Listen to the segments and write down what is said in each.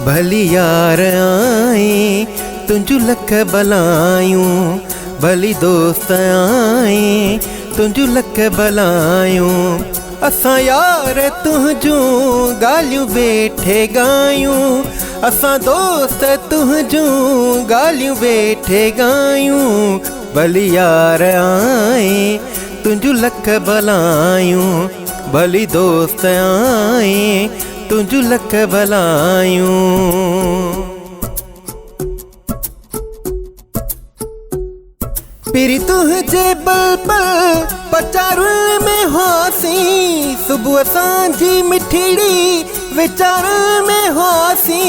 भली यार आए तुंजू लख बलायूं, भली दोस्त आए तुंजू लख बलायूं। असां यार तुंजू गालियूं वेठे गायूं, असां दोस्त तुंजू गालियूं वेठे गायूं। भली यार आए तुंजू लख बलायूं, भली दोस्त आए तुंजू लख बलायूं। पिरी तुझे बल बल पचारुल में होसी, सुबह सांझी मिठड़ी विचार में होसी।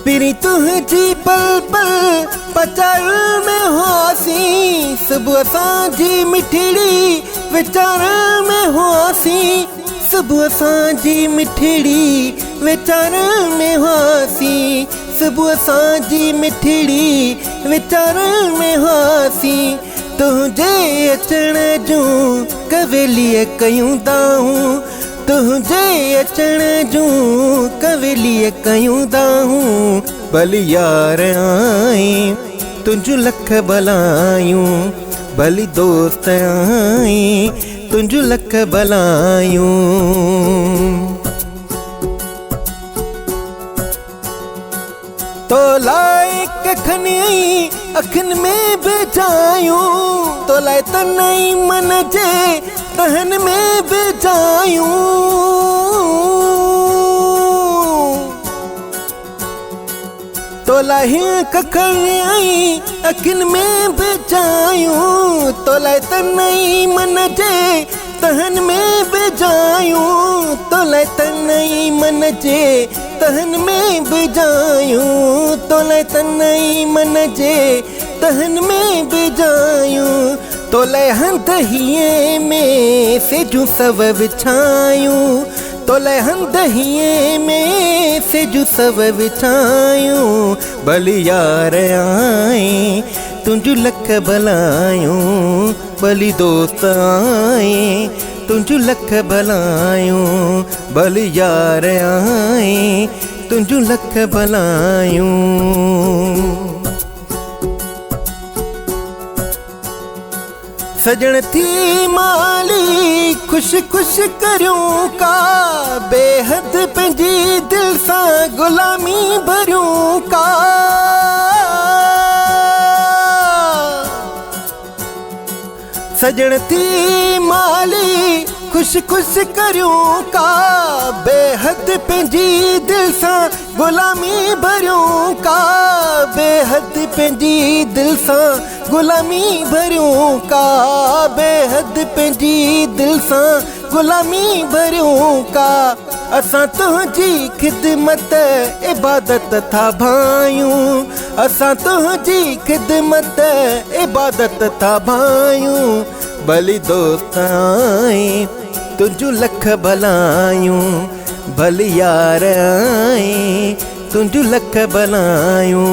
पिरी तुझी बल बल पचारुल में होसी, सुबह सांझी मिठड़ी विचार में होसी। सुबह सांझी मिठड़ी विचार में होसी, सुबह सांझी मिठड़ी विचार में होसी। तुझे अचण जूं कवेलीअ कयूं दाहूं, तुझे अचण जूं कवेलीअ कयूं दाहूं। भली यार आए तुंजू लख बलायूं, भली दोस्त आए तुंजू लख बलायूं। तो लाए कखन अखन में बेजायूं, तो लाए तनई मन जे तहन में बेजायूं। तो लाए कखन अखन में बेजायूं, तो लाए तनई मन जे तहन में बेजायूं। तो लाए तनई मन जे तहन में बेजायूं, तो लाए तनई मन जे तहन में बेजायूं। तो लाए हंधहिए में सेजू सब विछायूं, तो लाए हंधहिए में सेजू सब विछायूं। भली यार आए तुंजू लख बलायूं, भली दोस्त आए तुंजू लख बलायूं। भली यार आए तुंजू लख बलायूं। सजण थी माली खुश खुश करूं का, बेहद पंहिंजी दिल सां गुलामी भरूं का। सजण थी माली खुश खुश करूं का, बेहद पंहिंजी दिल सां गुलामी भरूं का। बेहद पंहिंजी दिल सां गुलामी भरूं का, बेहद पंहिंजी दिल सां गुलामी भरूं का। असां तुंहिंजी ख़िदमत इबादत था भायूं, असां तुंहिंजी ख़िदमत इबादत था भायूं। भली दोस्त आए तुंजू लख बलायूं, भली यार आए तुंजू लख बलायूं।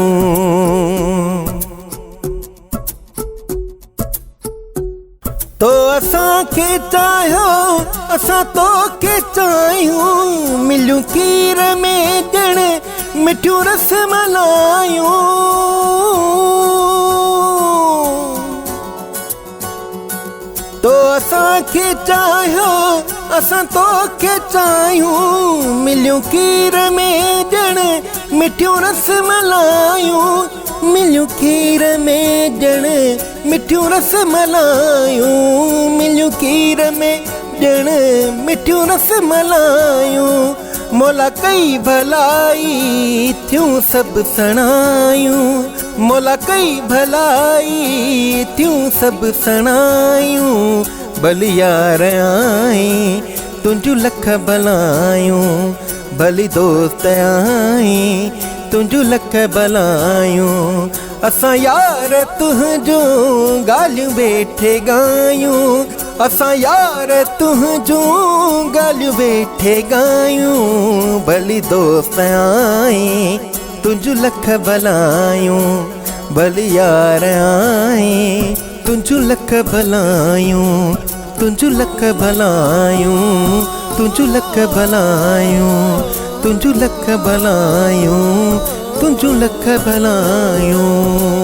तो असां के चाहियो असां तो के चाहियूं, मिलूं खीर में ॼण मिठियूं रस मलायूं। तो असां के चाहियो असां तो के चाहियूं, मिलूं खीर में ॼण मिठियूं रस मलायूं। मिलूं खीर में ॼण मिठियूं रस मलायूं, मिलूं खीर में ॼण मिठियूं रस मलायूं। मोला कई भलाई थियूं सभु सणायूं, मोला कई भलाई थियूं सभु सणायूं। भली यार आए तुंजू लख बलायूं, भली दोस्त आए तुंजू लख बलायूं। असां यार तुंजू गालियूं वेठे गायूं, असां यार तुंजू गालियूं वेठे गायूं। भली दोस्त आए तुंजू लख बलायूं, भली यार आए तुंजू लख बलायूं। तुंजू लख भलायूं, तुंजू लख भलायूं, तुंजू लख भलायूं, तुंजू लख भलायूं।